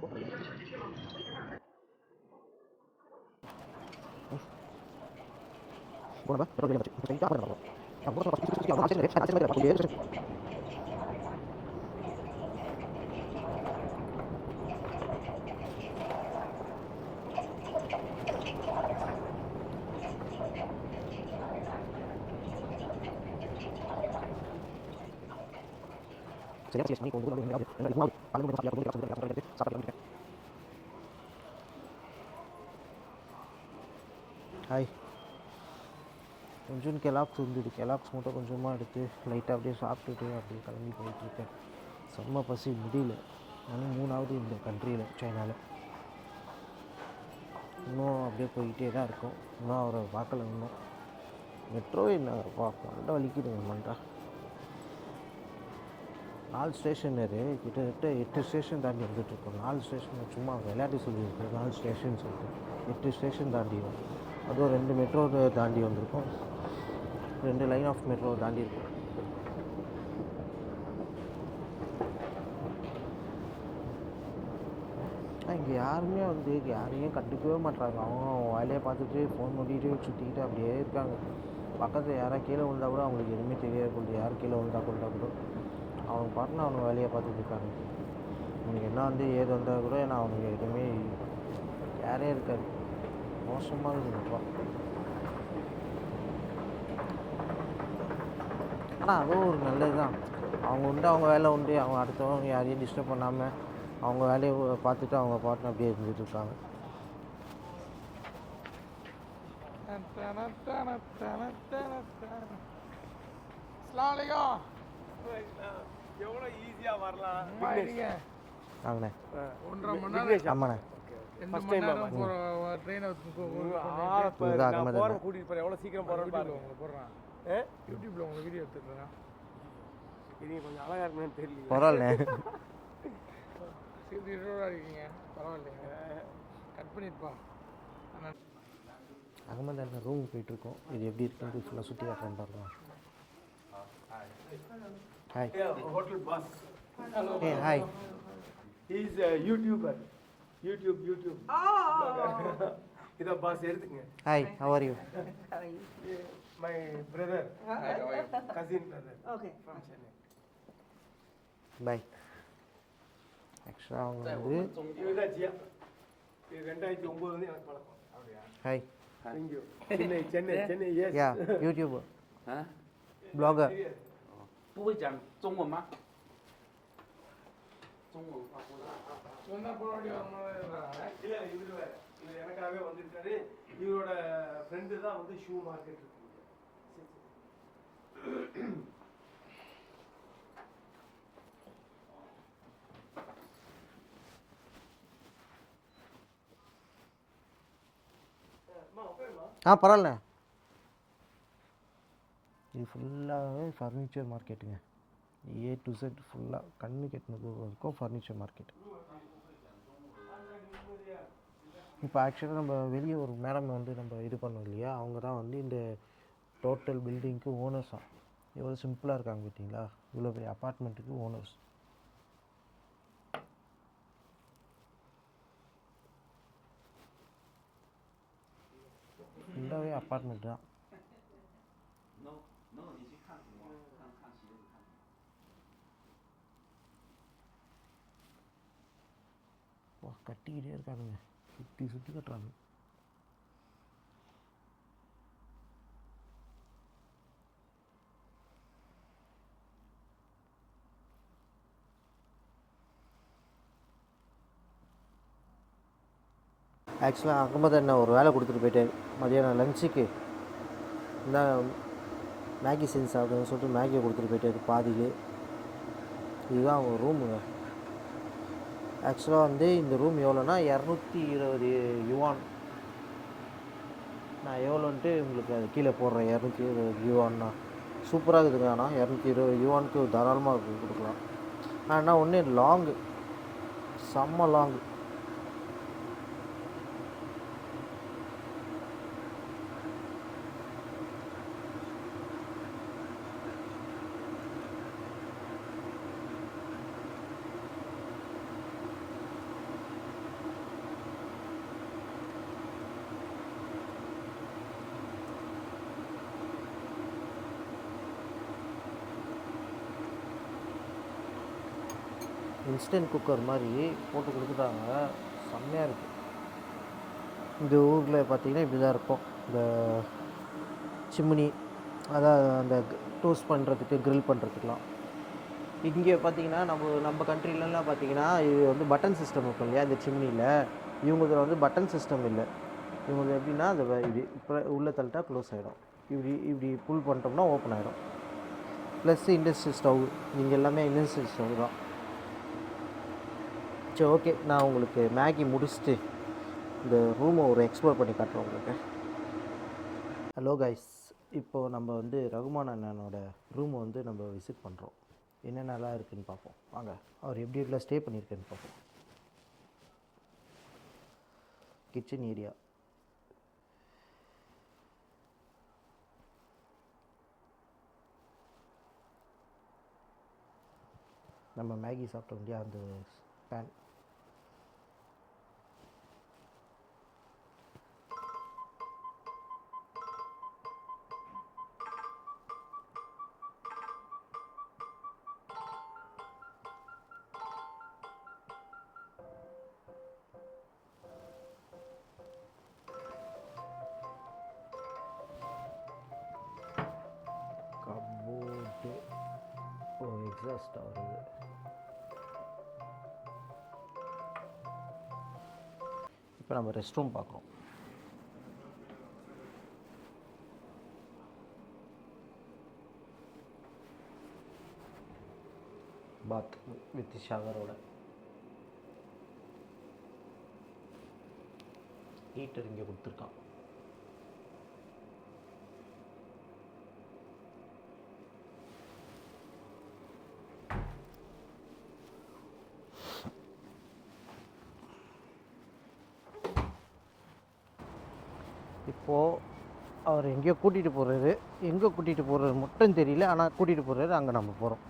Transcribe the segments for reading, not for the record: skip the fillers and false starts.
Hi. கொஞ்சம் Kellogg's இருந்தது, Kellogg's மட்டும் கொஞ்சமாக எடுத்து லைட்டாக அப்படியே சாப்பிட்டுட்டு அப்படியே கிளம்பி போயிட்டுருக்கேன். செம்ம பசி முடியல. நானும் 3ஆவது இந்த கண்ட்ரியில், சைனாவில். இன்னும் அப்படியே போய்கிட்டே தான் இருக்கும். இன்னும் அவரை பார்க்கல. இன்னும் மெட்ரோ என்ன மண்டை வலிக்குதுங்க மண்டா. 4 ஸ்டேஷனரு கிட்டத்தட்ட 8 ஸ்டேஷன் தாண்டி வந்துட்டுருக்கோம். 4 ஸ்டேஷன் சும்மா விளையாட்டு சொல்லியிருக்கோம். 4 ஸ்டேஷன் சொல்லிட்டு 8 ஸ்டேஷன் தாண்டி வரும். அதுவும் 2 மெட்ரோ தாண்டி வந்திருக்கோம். 2 லைன் ஆஃப் மெட்ரோ தாண்டி இருக்கும். இங்கே யாருமே யாரையும் கண்டுக்கவே மாட்டாங்க. அவங்க வேலையை பார்த்துட்டு ஃபோன் பண்ணிட்டு சுற்றிக்கிட்டு அப்படியே இருக்காங்க. பக்கத்தில் யாராவது கீழே விழுந்தா கூட அவங்களுக்கு எதுவுமே தெரியாது. கொண்டு யார் கீழே விழுந்தா கூட அவங்க பாட்டுன்னு அவங்க வேலையை பார்த்துட்டு இருக்காங்க. அவனுக்கு என்ன ஏது வந்தால் கூட நான் அவனுக்கு எதுவுமே யாரே இருக்காது. மோசமாக இருக்குதுப்பா. ஆனால் அதுவும் ஒரு நல்லது தான். அவங்க அவங்க வேலை உண்டு. அவங்க அடுத்தவங்க யாரையும் டிஸ்டர்ப் பண்ணாமல் அவங்க வேலையை பார்த்துட்டு அவங்க பாட்டுன்னு அப்படியே இருந்துட்டு இருக்காங்க. எவ்வளோ ஈஸியாக வரலாம். வாங்கண்ணே. 1.5 மணி நேரம். ஆமாண்ணே. கூட்டிட்டு போறேன். எவ்வளோ சீக்கிரம் போறேன் போடுறான். யூடியூப்ல உங்களுக்கு வீடியோ எடுத்துடுறேன். இது கொஞ்சம் அழகா இருக்குன்னு தெரியல. பரவாயில்ல. இருக்கீங்க பரவாயில்லைங்க. கட் பண்ணிருப்பா. அகமது அந்த ரூம் போயிட்டுருக்கோம். இது எப்படி இருக்குன்னு ஃபுல்லாக சுற்றி காட்டுறேன் பாருங்க. Hi. Hotel boss. Hello. Hey, hi. He is a YouTuber. YouTube. Ida boss எடுத்துங்க. Hi, how are you? My brother. Cousin brother. Okay. From Chennai. Bye. Actually அவங்க வந்து இதுதான் ஜியா. இது 2009 வந்து எனக்கு பழக்கம். அப்படியே. Hi. Thank you. Chennai, yes. Yeah, YouTuber. Blogger. 不会讲中文吗？中文话不会。சொன்னா போராடி வரணும். இல்ல இவர் எனக்காகவே வந்திருக்காரு. இவரோட ஃப்ரெண்டு தான் வந்து ஷூ மார்க்கெட் இருக்கு. பரவாயில்ல. இது ஃபுல்லாகவே ஃபர்னிச்சர் மார்க்கெட்டுங்க. A to Z ஃபுல்லாக கண்ணு கெட்டினது இருக்கும் ஃபர்னிச்சர் மார்க்கெட். இப்போ ஆக்சுவலாக நம்ம வெளியே ஒரு மேடம் வந்து நம்ம இது பண்ணோம் இல்லையா, அவங்க தான் வந்து இந்த டோட்டல் பில்டிங்க்கு ஓனர்ஸாக. எவ்வளோ சிம்பிளாக இருக்காங்க பார்த்தீங்களா, இவ்வளோ பெரிய அப்பார்ட்மெண்ட்டுக்கு ஓனர்ஸ். ஃபுல்லாகவே அப்பார்ட்மெண்ட் தான். கட்டிக்கிட்டே இருக்கானுங்க, சுற்றி கட்டுறாங்க. ஆக்சுவலாக அகமது என்ன ஒரு வேலை கொடுத்துட்டு போயிட்டார். மதியானம் லஞ்சுக்கு இந்த மேகி செஞ்சு சாப்பிடுன்னு சொல்லிட்டு மேகியை கொடுத்துட்டு போயிட்டார் பாதிக்கு. இதுதான் அவங்க ரூமுங்க. ஆக்சுவலாக வந்து இந்த ரூம் எவ்வளோன்னா 220 யுவான். நான் எவ்வளோன்ட்டு உங்களுக்கு அது கீழே போடுறேன். 220 யுவான்னா சூப்பராக இருக்குதுங்க. ஆனால் 220 யுவானுக்கு தாராளமாக கொடுக்கலாம். ஆனால் ஒன்று லாங்கு, செம்ம லாங்கு. இன்ஸ்டன்ட் குக்கர் மாதிரி போட்டு கொடுத்துட்டாங்க. செம்மையாக இருக்குது. இந்த ஊரில் பார்த்திங்கன்னா இப்படி தான் இருக்கும். இந்த சிம்னி, அதாவது அந்த டோஸ்ட் பண்ணுறதுக்கு, க்ரில் பண்ணுறதுக்குலாம். இங்கே பார்த்தீங்கன்னா நம்ம கண்ட்ரிலலாம் பார்த்தீங்கன்னா இது வந்து பட்டன் சிஸ்டம் இருக்கும் இல்லையா இந்த சிம்னியில். இவங்களுக்கு வந்து பட்டன் சிஸ்டம் இல்லை. இவங்களுக்கு எப்படின்னா அந்த இப்படி இப்போ உள்ளே தள்ளிட்டா க்ளோஸ் ஆகிடும், இப்படி புல் பண்ணிட்டோம்னா ஓப்பன் ஆகிடும். ப்ளஸ் இண்டஸ்ட்ரியல் ஸ்டவ், நீங்கள் எல்லாமே இண்டஸ்ட்ரியல் ஸ்டவ் தான். சரி, ஓகே, நான் உங்களுக்கு மேகி முடிச்சுட்டு இந்த ரூமை ஒரு எக்ஸ்ப்ளோர் பண்ணி காட்டுறேன் உங்களுக்கு. ஹலோ கைஸ், இப்போது நம்ம வந்து ரகுமான் அண்ணனோட ரூமை வந்து நம்ம விசிட் பண்ணுறோம். என்னென்னலாம் இருக்குதுன்னு பார்ப்போம் வாங்க. அவர் எப்படி எப்படிலாம் ஸ்டே பண்ணியிருக்கேன்னு பார்ப்போம். கிச்சன் ஏரியா, நம்ம மேகி சாப்பிட்டோம் இல்லையா அந்த பேன். கபோர்டு, எக்ஸாஸ்ட் ஆகுது. இப்போ நம்ம ரெஸ்ட் ரூம் பார்க்குறோம். பாத் வித் ஷவரோட. ஹீட்டர் இங்கே கொடுத்துருக்கான். இப்போது அவர் எங்கேயோ கூட்டிகிட்டு போகிறாரு. எங்கே கூட்டிகிட்டு போகிறாரு மட்டும் தெரியல, ஆனால் கூட்டிகிட்டு போகிறாரு. அங்கே நம்ம போகிறோம்.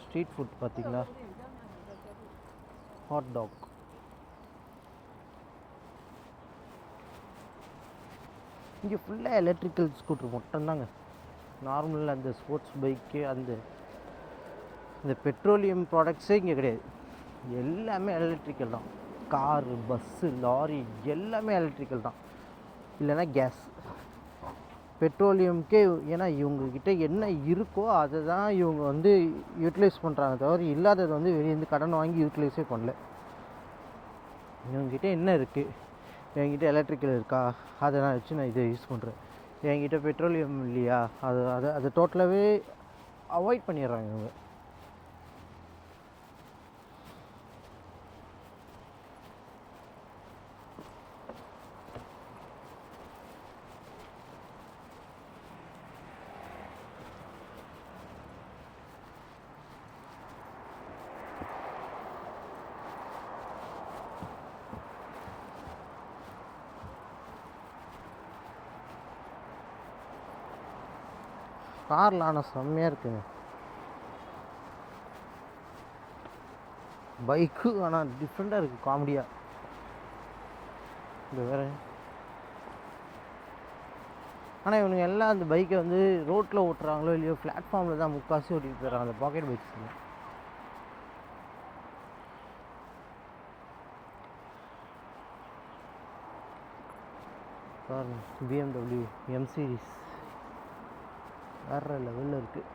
ஸ்ட்ரீட் ஃபுட் பார்த்திங்களா, ஹாட் டாக். இங்கே ஃபுல்லாக எலக்ட்ரிக்கல் ஸ்கூட்ரு மட்டும்தாங்க. நார்மல் அந்த ஸ்போர்ட்ஸ் பைக்கு, இந்த பெட்ரோலியம் ப்ராடக்ட்ஸே இங்கே கிடையாது. எல்லாமே எலக்ட்ரிக்கல் தான். காரு, பஸ்ஸு, லாரி எல்லாமே எலக்ட்ரிக்கல் தான், இல்லைன்னா கேஸ். பெட்ரோலியம்க்கே, ஏன்னா இவங்கக்கிட்ட என்ன இருக்கோ அதை தான் இவங்க வந்து யூட்டிலைஸ் பண்ணுறாங்க தவிர இல்லாததை வந்து வெளியேருந்து கடன் வாங்கி யூட்டிலைஸே பண்ணல. இவங்ககிட்ட என்ன இருக்குது, என்கிட்ட எலக்ட்ரிக்கல் இருக்கா, அதை நான் வச்சு நான் இதை யூஸ் பண்ணுறேன். என்கிட்ட பெட்ரோலியம் இல்லையா, அதை டோட்டலாகவே அவாய்ட் பண்ணிடுறாங்க இவங்க. காரில் ஆனால் செம்மையாக இருக்குங்க. பைக்கு ஆனால் டிஃப்ரெண்ட்டாக இருக்குது, காமெடியாக. இது வேறு. ஆனால் இவனுங்க எல்லாம் அந்த பைக்கை வந்து ரோட்டில் ஓட்டுறாங்களோ இல்லையோ, பிளாட்ஃபார்மில் தான் முக்காசி ஓட்டிகிட்டு போயிடறாங்க அந்த பாக்கெட் பைக்ஸ். பாருங்க, BMW M சீரிஸ் வேறு லெவலில் இருக்குது.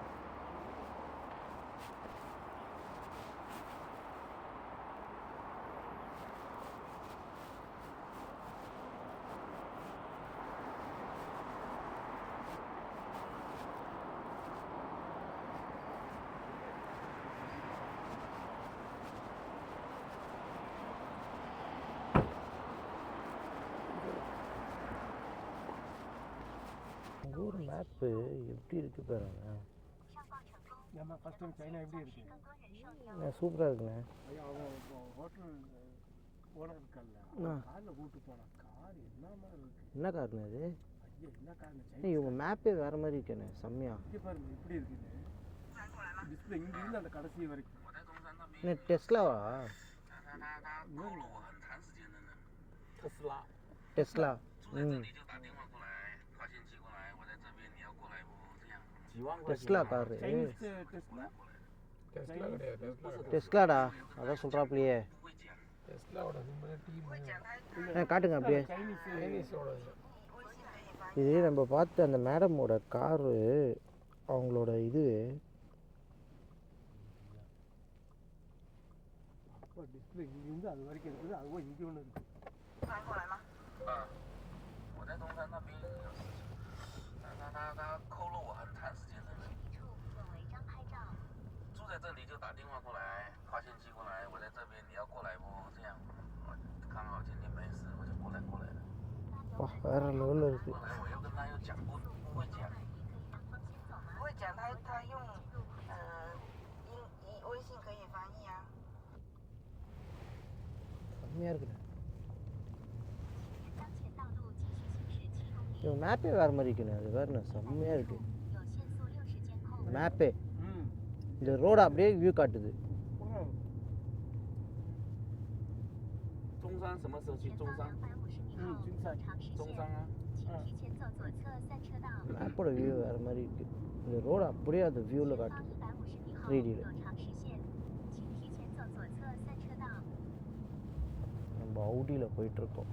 ஊர் மேப்பு எப்படி இருக்குது பாருங்க. நம்ம ஃபர்ஸ்ட் டைம் சைனா எப்படி இருக்கு? சூப்பராக இருக்குண்ணே. ஐயா, அவன் ஹோட்டல் ஓனர் இருக்கான்ல, காரில் கூப்பிட்டு போனான். கார் என்ன மாதிரி இருக்கு? என்ன காருண்ணே அது? ஐயா, என்ன கார்? இவங்க மேப்பே வேறு மாதிரி இருக்கேண்ணே, செம்மையா. இங்கே பாருங்க எப்படி இருக்குது டிஸ்பிளே, இங்கிருந்து அந்த கடைசி வரைக்கும். என்ன டெஸ்லாவா? Tesla. Tesla car. Tesla Tesla கிடையாது டெஸ்லாடா அதான் சொல்கிறாப்லையே. டெஸ்லாவோட சிம்பிள் டீம் காட்டுங்க அப்படியே. சைனீஸோட இது நம்ம பார்த்த அந்த மேடமோட காரு, அவங்களோட இது டிஸ்பிளே இங்கேருந்து அது வரைக்கும் இருக்குது. அதுவும் இங்கே ஒன்று இருக்குது. 我在中山那边有事情，他扣了我很长时间的人。住在这里就打电话过来，发信息过来，我在这边你要过来不？这样，我刚好今天没事，我就过来了。 வா வேறு லெவலில் இருக்குது. 后来我又跟他又讲不会讲，他用微信可以翻译啊。 செம்மையாக இருக்குண்ணே. இவங்க மேப்பே வேறு மாதிரி இருக்குண்ணே. அது வேறுண்ணே செம்மையாக இருக்குது மேப்பே. இந்த ரோடு அப்படியே வியூ காட்டுது. 中山什么时候去？中山，中山啊，மேப்போட வியூ வேறு மாதிரி இருக்குது. இந்த ரோடு அப்படியே அந்த வியூவில் காட்டுது 3Dயில். நம்ம அவுடியில் போயிட்டுருக்கோம்.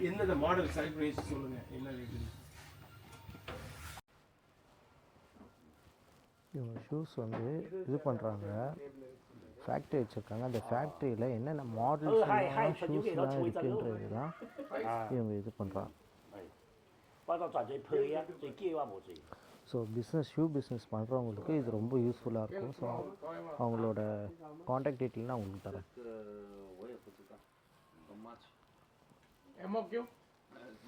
என்னென்ன மாடல் செலக்ட் பண்ணி சொல்லுங்க. என்ன ரேட்டு? இவங்க ஷூஸ் வந்து இது பண்ணுறாங்க, ஃபேக்ட்ரி வச்சுருக்காங்க. அந்த ஃபேக்ட்ரியில் என்னென்ன மாடல்ஸ் ஷூஸ்லாம் இருக்குன்றது தான் இவங்க இது பண்ணுறாங்க. ஸோ ஷூ பிஸ்னஸ் பண்ணுறவங்களுக்கு இது ரொம்ப யூஸ்ஃபுல்லாக இருக்கும். ஸோ அவங்களோட காண்டாக்ட் டீட்டெயில் நான் உங்களுக்கு தரேன்.我也不知道，how much？ MOQ？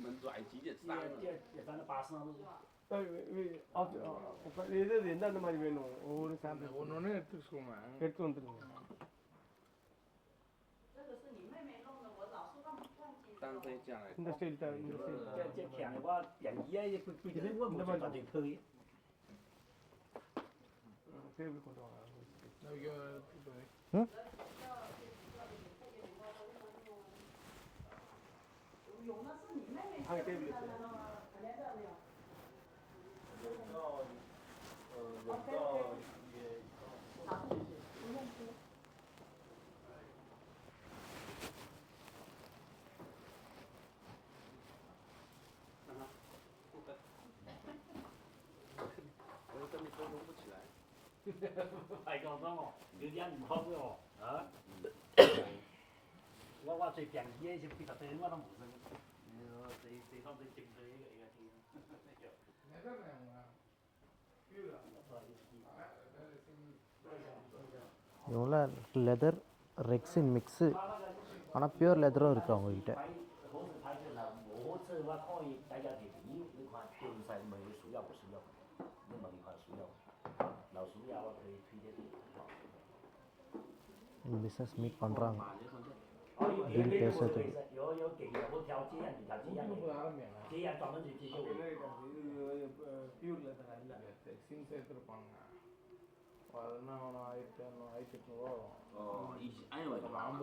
能拽几点上？இது எந்தெந்த மாதிரி வேணும்? ஒவ்வொரு சாம்பிள் ஒன்று எடுத்துக்கோங்க, எடுத்து வந்துடுங்க. இந்த ஸ்டைல் தான், இந்த ஸ்டைல் டேபிள் கொண்டு வாங்க. டேபிள்我跟你沟通不起来。太讲讲哦，有点唔好嘅哦，啊！我最便宜嘅就幾十對我都冇信。這方面整對嘅嘢添。இவங்களாம் லெதர் ரெக்ஸின் மிக்ஸு, ஆனால் பியூர் லெதரும் இருக்குது அவங்கக்கிட்ட. பிஸ்னஸ் மீட் பண்ணுறாங்க, டீல் பேசுறதுக்கு. எடுத்துருப்பாங்க. அதுனா 1500 1800 ரூபா வரும்.哦，以前哎呦，